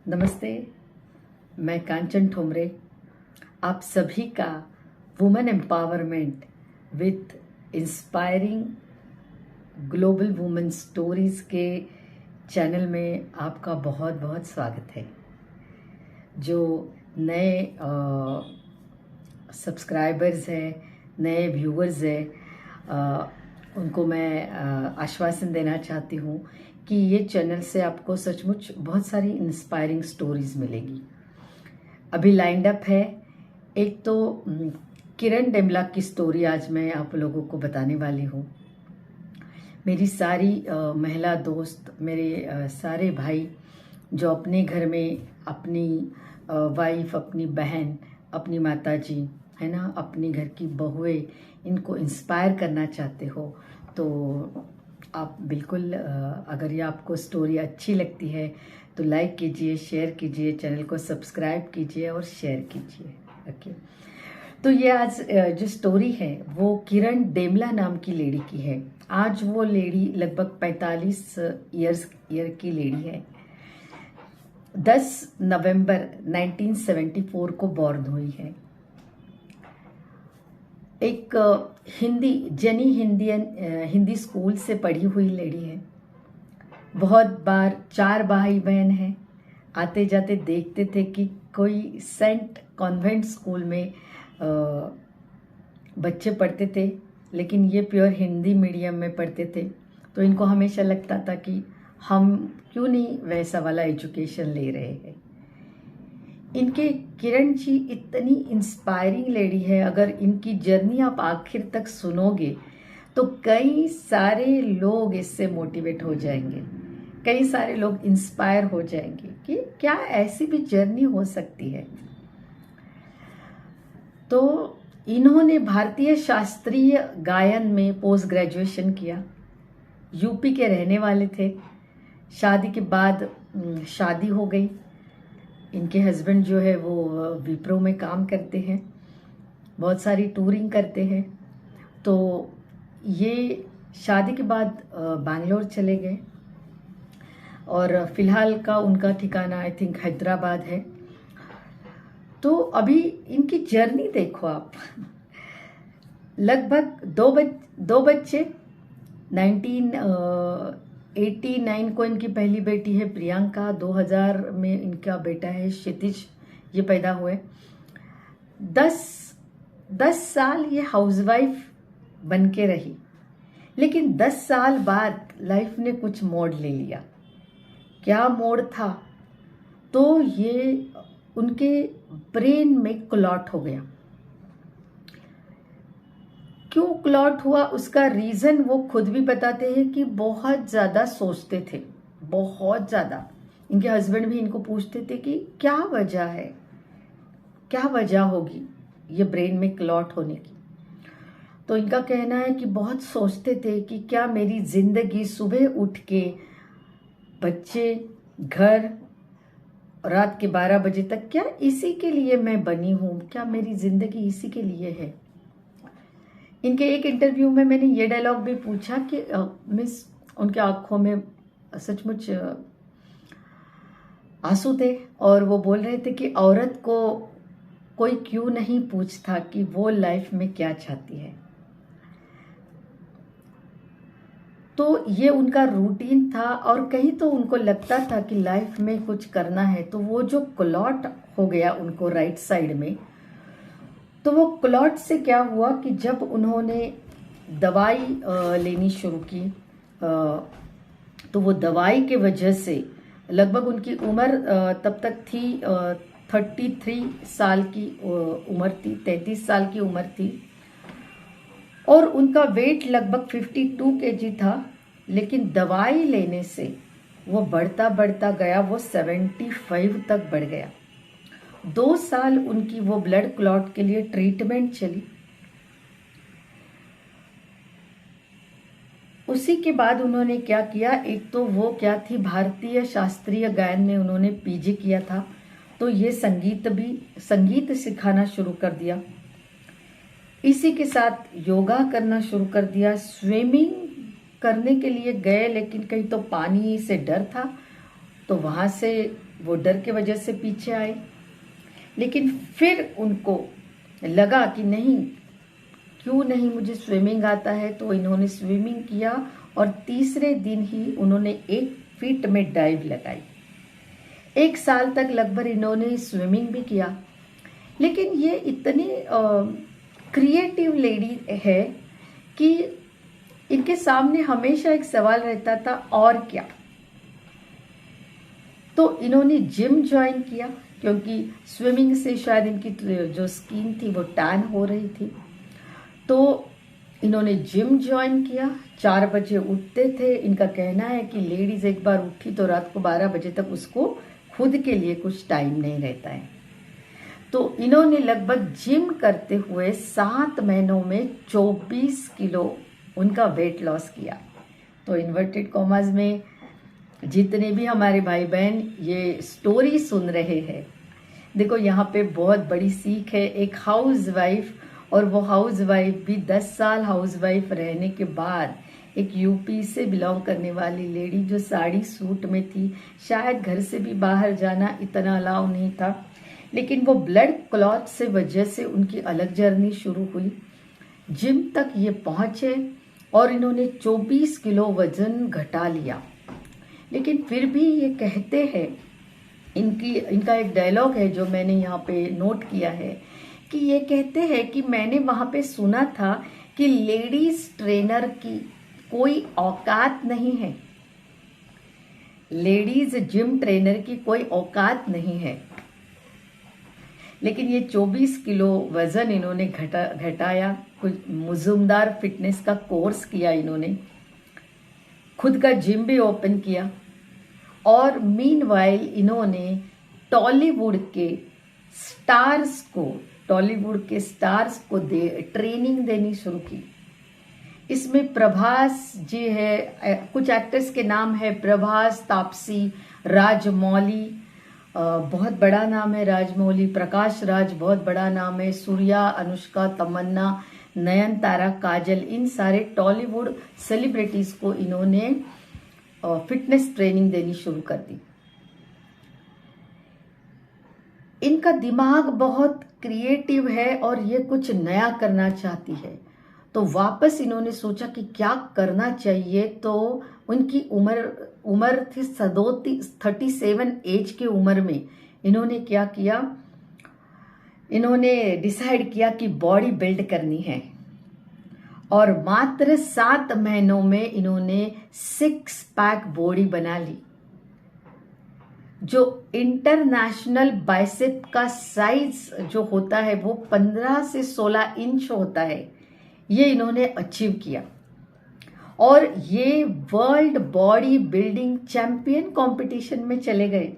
नमस्ते, मैं कांचन ठोमरे आप सभी का women empowerment with inspiring global women stories के चैनल में आपका बहुत बहुत स्वागत है। जो नए सब्सक्राइबर्स हैं, नए व्यूअर्स हैं, उनको मैं आश्वासन देना चाहती हूँ कि ये चैनल से आपको सचमुच बहुत सारी इंस्पायरिंग स्टोरीज मिलेगी। अभी लाइंड अप है एक तो किरण डेमला की स्टोरी आज मैं आप लोगों को बताने वाली हूँ। मेरी सारी महिला दोस्त, मेरे सारे भाई जो अपने घर में अपनी वाइफ, अपनी बहन, अपनी माताजी है ना, अपनी घर की बहुएं, इनको इंस्पायर करना चाहते हो तो आप बिल्कुल अगर ये आपको स्टोरी अच्छी लगती है तो लाइक कीजिए, शेयर कीजिए, चैनल को सब्सक्राइब कीजिए और शेयर कीजिए। ओके, तो ये आज जो स्टोरी है वो किरण डेमला नाम की लेडी की है। आज वो लेडी लगभग 45 ईयर की लेडी है। 10 नवंबर 1974 को बॉर्न हुई है। एक हिंदी स्कूल से पढ़ी हुई लेडी है। बहुत बार 4 भाई बहन हैं। आते जाते देखते थे कि कोई सेंट कॉन्वेंट स्कूल में बच्चे पढ़ते थे, लेकिन ये प्योर हिंदी मीडियम में पढ़ते थे। तो इनको हमेशा लगता था कि हम क्यों नहीं वैसा वाला एजुकेशन ले रहे हैं। इनके किरण जी इतनी इंस्पायरिंग लेडी है। अगर इनकी जर्नी आप आखिर तक सुनोगे तो कई सारे लोग इससे मोटिवेट हो जाएंगे, कई सारे लोग इंस्पायर हो जाएंगे कि क्या ऐसी भी जर्नी हो सकती है। तो इन्होंने भारतीय शास्त्रीय गायन में पोस्ट ग्रेजुएशन किया। यूपी के रहने वाले थे। शादी के बाद शादी हो गई। इनके हस्बैंड जो है वो विप्रो में काम करते हैं, बहुत सारी टूरिंग करते हैं। तो ये शादी के बाद बैंगलोर चले गए और फिलहाल का उनका ठिकाना आई थिंक हैदराबाद है। तो अभी इनकी जर्नी देखो आप। लगभग दो बच्चे। 1989 को इनकी पहली बेटी है प्रियंका। 2000 में इनका बेटा है क्षितिज, ये पैदा हुए। 10 साल ये हाउसवाइफ बन के रही, लेकिन 10 साल बाद लाइफ ने कुछ मोड़ ले लिया। क्या मोड़ था? तो ये उनके ब्रेन में क्लॉट हो गया। क्यों क्लॉट हुआ उसका रीजन वो खुद भी बताते हैं कि बहुत ज्यादा सोचते थे, बहुत ज्यादा। इनके हस्बैंड भी इनको पूछते थे कि क्या वजह है, क्या वजह होगी ये ब्रेन में क्लॉट होने की। तो इनका कहना है कि बहुत सोचते थे कि क्या मेरी जिंदगी सुबह उठ के बच्चे, घर, रात के 12 बजे तक, क्या इसी के लिए मैं बनी हूं? क्या मेरी जिंदगी इसी के लिए है? इनके एक इंटरव्यू में मैंने ये डायलॉग भी पूछा कि मिस, उनके आंखों में सचमुच आंसू थे और वो बोल रहे थे कि औरत को कोई क्यों नहीं पूछता कि वो लाइफ में क्या चाहती है। तो ये उनका रूटीन था और कहीं तो उनको लगता था कि लाइफ में कुछ करना है। तो वो जो क्लॉट हो गया उनको राइट साइड में, तो वो क्लॉट से क्या हुआ कि जब उन्होंने दवाई लेनी शुरू की, तो वो दवाई के वजह से लगभग उनकी उम्र तब तक थी 33 साल की उम्र थी, 33 साल की उम्र थी और उनका वेट लगभग 52 kg था। लेकिन दवाई लेने से वो बढ़ता बढ़ता गया, वो 75 तक बढ़ गया। 2 साल उनकी वो ब्लड क्लॉट के लिए ट्रीटमेंट चली। उसी के बाद उन्होंने क्या किया, एक तो वो क्या थी, भारतीय शास्त्रीय गायन में उन्होंने पीजी किया था, तो ये संगीत सिखाना शुरू कर दिया। इसी के साथ योगा करना शुरू कर दिया। स्विमिंग करने के लिए गए, लेकिन कहीं तो पानी से डर था, तो वहां से वो डर के वजह से पीछे आए, लेकिन फिर उनको लगा कि नहीं, क्यों नहीं, मुझे स्विमिंग आता है। तो इन्होंने स्विमिंग किया और तीसरे दिन ही उन्होंने 1 फीट में डाइव लगाई। 1 साल तक लगभग इन्होंने स्विमिंग भी किया। लेकिन ये इतनी क्रिएटिव लेडी है कि इनके सामने हमेशा एक सवाल रहता था, और क्या। तो इन्होंने जिम ज्वाइन किया, क्योंकि स्विमिंग से शायद इनकी जो स्किन थी वो टैन हो रही थी। तो इन्होंने जिम ज्वाइन किया। 4 बजे उठते थे। इनका कहना है कि लेडीज एक बार उठी तो रात को 12 बजे तक उसको खुद के लिए कुछ टाइम नहीं रहता है। तो इन्होंने लगभग जिम करते हुए 7 महीनों में 24 किलो उनका वेट लॉस किया। तो इन्वर्टेड कॉमास में जितने भी हमारे भाई बहन ये स्टोरी सुन रहे हैं, देखो यहाँ पे बहुत बड़ी सीख है। एक हाउस वाइफ, और वो हाउस वाइफ भी 10 साल हाउस वाइफ रहने के बाद एक यूपी से बिलोंग करने वाली लेडी जो साड़ी सूट में थी, शायद घर से भी बाहर जाना इतना अलाउ नहीं था, लेकिन वो ब्लड क्लॉट से वजह से उनकी अलग जर्नी शुरू हुई। जिम तक ये पहुंचे और इन्होंने 24 किलो वजन घटा लिया। लेकिन फिर भी ये कहते हैं, इनका एक डायलॉग है जो मैंने यहाँ पे नोट किया है, कि ये कहते हैं कि मैंने वहां पे सुना था कि लेडीज ट्रेनर की कोई औकात नहीं है, लेडीज जिम ट्रेनर की कोई औकात नहीं है। लेकिन ये 24 किलो वजन इन्होंने घटाया। कुछ मुजुमदार फिटनेस का कोर्स किया इन्होंने, खुद का जिम भी ओपन किया, और मीनवाइल इन्होंने टॉलीवुड के स्टार्स को ट्रेनिंग देनी शुरू की। इसमें प्रभास जी है, कुछ एक्टर्स के नाम है, प्रभास, तापसी, राजमौली, बहुत बड़ा नाम है राजमौली, प्रकाश राज बहुत बड़ा नाम है, सूर्या, अनुष्का, तमन्ना, नयनतारा, काजल, इन सारे टॉलीवुड सेलिब्रिटीज को इन्होंने फिटनेस ट्रेनिंग देनी शुरू कर दी। इनका दिमाग बहुत क्रिएटिव है और ये कुछ नया करना चाहती है। तो वापस इन्होंने सोचा कि क्या करना चाहिए। तो उनकी उम्र थी 37 एज की उम्र में इन्होंने क्या किया, इन्होंने डिसाइड किया कि बॉडी बिल्ड करनी है, और मात्र 7 महीनों में इन्होंने 6 पैक बॉडी बना ली। जो इंटरनेशनल बाइसेप का साइज जो होता है वो 15 से 16 इंच होता है, ये इन्होंने अचीव किया। और ये world body building champion competition में चले गए।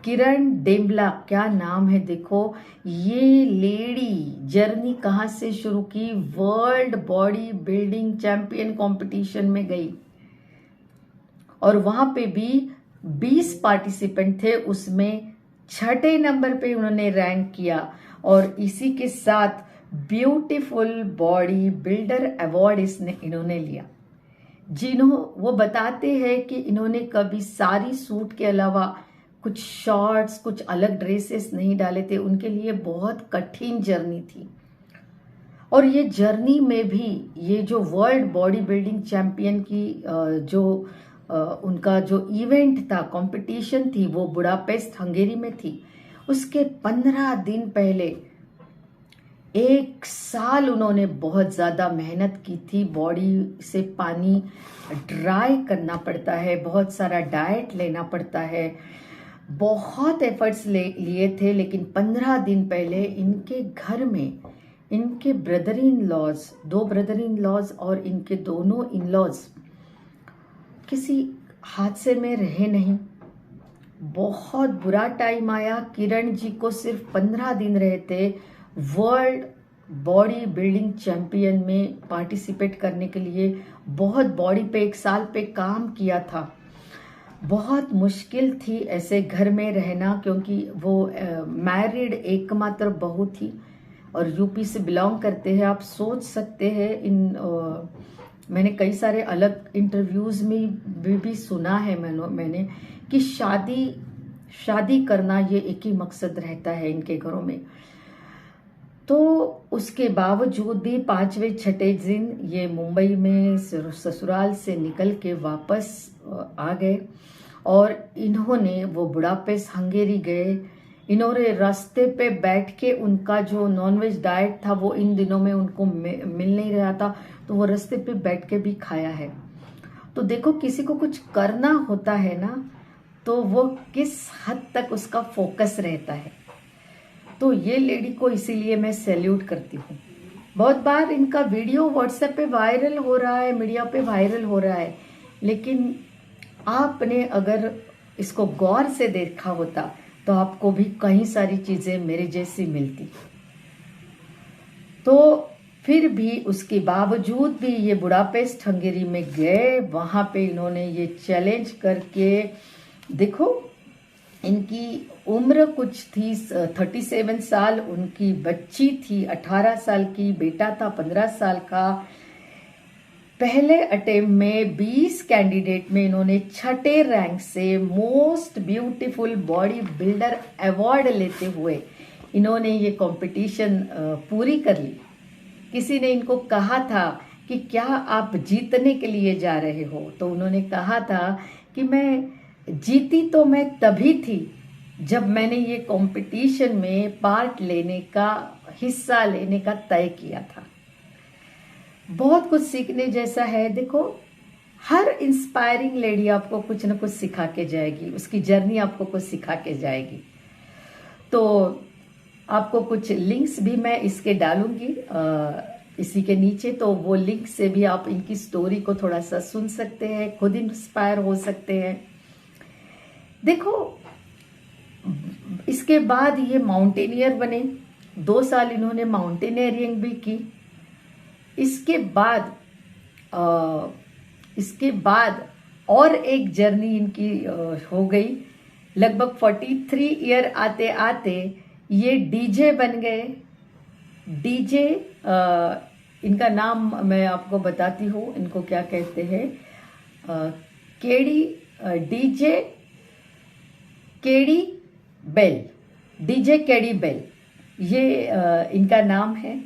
किरण डेम्बला, क्या नाम है देखो, ये लेडी जर्नी कहां से शुरू की, world body building champion competition में गई, और वहां पे भी 20 पार्टिसिपेंट थे, उसमें 6ठे नंबर पे उन्होंने रैंक किया। और इसी के साथ ब्यूटीफुल बॉडी बिल्डर अवार्ड इन्होंने लिया। वो बताते हैं कि इन्होंने कभी सारी सूट के अलावा कुछ शॉर्ट्स, कुछ अलग ड्रेसेस नहीं डाले थे। उनके लिए बहुत कठिन जर्नी थी, और ये जर्नी में भी ये जो वर्ल्ड बॉडी बिल्डिंग चैंपियन की उनका जो इवेंट था, कंपटीशन थी, वो बुडापेस्ट हंगेरी में थी। उसके 15 दिन पहले 1 साल उन्होंने बहुत ज़्यादा मेहनत की थी। बॉडी से पानी ड्राई करना पड़ता है, बहुत सारा डाइट लेना पड़ता है, बहुत एफर्ट्स लिए थे। लेकिन 15 दिन पहले इनके घर में इनके brother in laws, 2 brother in laws और इनके दोनों इन लॉज किसी हादसे में रहे नहीं। बहुत बुरा टाइम आया। किरण जी को सिर्फ 15 दिन रहे थे वर्ल्ड बॉडी बिल्डिंग चैंपियन में पार्टिसिपेट करने के लिए। बहुत बॉडी पे 1 साल पे काम किया था। बहुत मुश्किल थी ऐसे घर में रहना, क्योंकि वो मैरिड एकमात्र बहू थी और यूपी से बिलोंग करते हैं। आप सोच सकते हैं, मैंने कई सारे अलग इंटरव्यूज में भी सुना है मैंने कि शादी शादी करना ये एक ही मकसद रहता है इनके घरों में। तो उसके बावजूद भी 5वें छठे दिन ये मुंबई में ससुराल से निकल के वापस आ गए और इन्होंने वो बुडापेस्ट हंगेरी गए। इन्होंने रास्ते पे बैठ के उनका जो नॉनवेज डाइट था वो इन दिनों में उनको मिल नहीं रहा था, तो वो रास्ते पे बैठ के भी खाया है। तो देखो, किसी को कुछ करना होता है ना, तो वो किस हद तक उसका फोकस रहता है। तो ये लेडी को इसीलिए मैं सैल्यूट करती हूँ। बहुत बार इनका वीडियो व्हाट्सएप पे वायरल हो रहा है, मीडिया पे वायरल हो रहा है, लेकिन आपने अगर इसको गौर से देखा होता तो आपको भी कई सारी चीजें मेरे जैसी मिलती। तो फिर भी उसके बावजूद भी ये बुडापेस्ट हंगेरी में गए, वहां पे इन्होंने ये चैलेंज करके, देखो इनकी उम्र कुछ थी 37 साल, उनकी बच्ची थी 18 साल की, बेटा था 15 साल का। पहले अटेम्प्ट में 20 कैंडिडेट में इन्होंने छठे रैंक से most beautiful body builder award लेते हुए इन्होंने ये कंपटीशन पूरी कर ली। किसी ने इनको कहा था कि क्या आप जीतने के लिए जा रहे हो, तो उन्होंने कहा था कि मैं जीती तो मैं तभी थी जब मैंने ये कंपटीशन में पार्ट लेने का, हिस्सा लेने का तय किया था। बहुत कुछ सीखने जैसा है। देखो, हर इंस्पायरिंग लेडी आपको कुछ ना कुछ सिखा के जाएगी, उसकी जर्नी आपको कुछ सिखा के जाएगी। तो आपको कुछ लिंक्स भी मैं इसके डालूंगी इसी के नीचे, तो वो लिंक से भी आप इनकी स्टोरी को थोड़ा सा सुन सकते हैं, खुद इंस्पायर हो सकते हैं। देखो, इसके बाद ये माउंटेनियर बने, 2 साल इन्होंने माउंटेनियरिंग भी की। इसके बाद और एक जर्नी इनकी हो गई। लगभग 43 ईयर आते आते ये डीजे बन गए। डीजे, इनका नाम मैं आपको बताती हूँ, इनको क्या कहते हैं, DJ KD Bell, DJ KD Bell, ये इनका नाम है।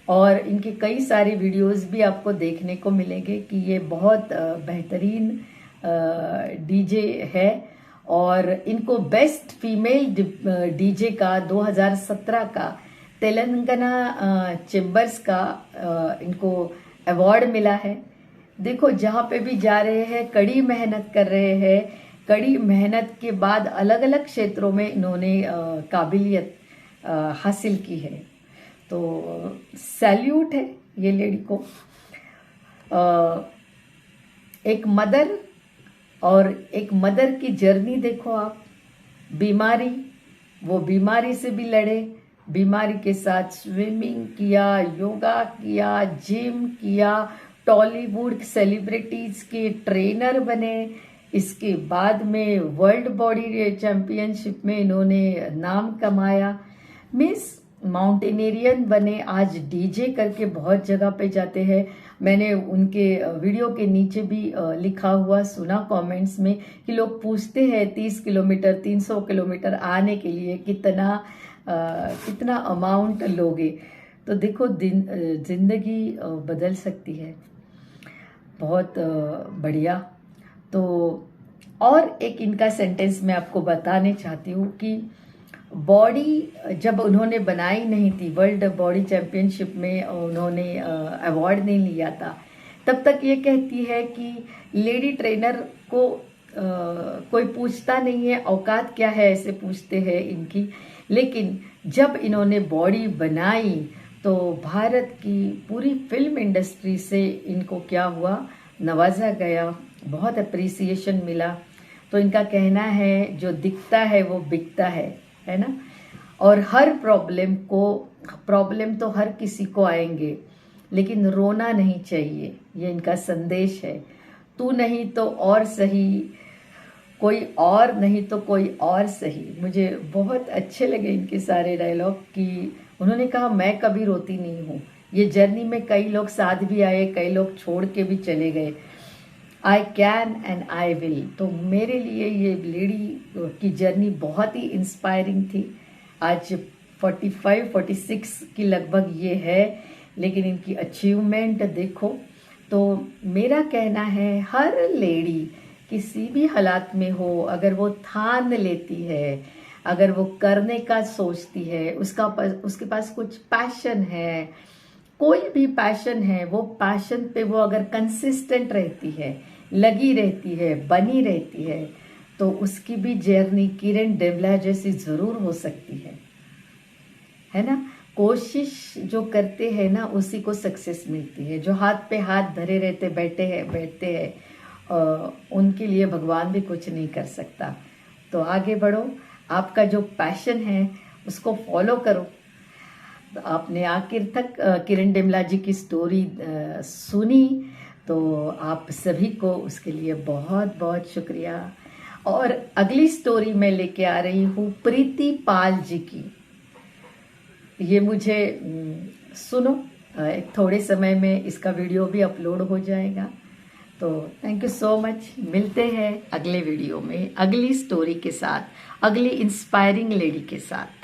और इनके कई सारे वीडियोस भी आपको देखने को मिलेंगे कि ये बहुत बेहतरीन डीजे है। और इनको बेस्ट फीमेल डीजे का 2017 का तेलंगाना चेंबर्स का इनको अवार्ड मिला है। देखो, जहाँ पे भी जा रहे हैं कड़ी मेहनत कर रहे हैं। कड़ी मेहनत के बाद अलग अलग क्षेत्रों में इन्होंने काबिलियत हासिल की है। तो सैल्यूट है ये लेडी को। एक मदर, और एक मदर की जर्नी देखो आप। बीमारी, वो बीमारी से भी लड़े, बीमारी के साथ स्विमिंग किया, योगा किया, जिम किया, टॉलीवुड सेलिब्रिटीज के ट्रेनर बने। इसके बाद में वर्ल्ड बॉडी चैंपियनशिप में इन्होंने नाम कमाया। मिस माउंटेनियरियन बने, आज डीजे करके बहुत जगह पे जाते हैं। मैंने उनके वीडियो के नीचे भी लिखा हुआ सुना कमेंट्स में कि लोग पूछते हैं 30 किलोमीटर 300 किलोमीटर आने के लिए कितना अमाउंट लोगे। तो देखो, जिंदगी बदल सकती है। बहुत बढ़िया। तो और एक इनका सेंटेंस मैं आपको बताने चाहती हूँ कि बॉडी जब उन्होंने बनाई नहीं थी, वर्ल्ड बॉडी चैंपियनशिप में उन्होंने अवार्ड नहीं लिया था, तब तक ये कहती है कि लेडी ट्रेनर को कोई पूछता नहीं है औकात क्या है, ऐसे पूछते हैं इनकी। लेकिन जब इन्होंने बॉडी बनाई तो भारत की पूरी फिल्म इंडस्ट्री से इनको क्या हुआ, नवाजा गया, बहुत अप्रिसिएशन मिला। तो इनका कहना है जो दिखता है वो बिकता है ना। और हर प्रॉब्लम तो हर किसी को आएंगे, लेकिन रोना नहीं चाहिए, ये इनका संदेश है। तू नहीं तो और सही, कोई और नहीं तो कोई और सही। मुझे बहुत अच्छे लगे इनके सारे डायलॉग कि उन्होंने कहा मैं कभी रोती नहीं हूँ। ये जर्नी में कई लोग साथ भी आए, कई लोग छोड़ के भी चले गए। I can and I will. तो मेरे लिए ये लेडी की जर्नी बहुत ही इंस्पायरिंग थी। आज 45-46 की लगभग ये है, लेकिन इनकी अचीवमेंट देखो। तो मेरा कहना है हर लेडी किसी भी हालात में हो, अगर वो ठान लेती है, अगर वो करने का सोचती है, उसके पास कुछ पैशन है, कोई भी पैशन है, वो पैशन पे वो अगर कंसिस्टेंट रहती है, लगी रहती है, बनी रहती है, तो उसकी भी जर्नी किरण देवला जैसी जरूर हो सकती है ना। कोशिश जो करते हैं ना उसी को सक्सेस मिलती है। जो हाथ पे हाथ धरे रहते बैठते हैं उनके लिए भगवान भी कुछ नहीं कर सकता। तो आगे बढ़ो, आपका जो पैशन है उसको फॉलो करो। तो आपने आखिर तक किरण डेमला जी की स्टोरी सुनी, तो आप सभी को उसके लिए बहुत बहुत शुक्रिया। और अगली स्टोरी मैं लेके आ रही हूँ प्रीति पाल जी की। ये मुझे सुनो, थोड़े समय में इसका वीडियो भी अपलोड हो जाएगा। तो थैंक यू सो मच। मिलते हैं अगले वीडियो में अगली स्टोरी के साथ, अगली इंस्पायरिंग लेडी के साथ।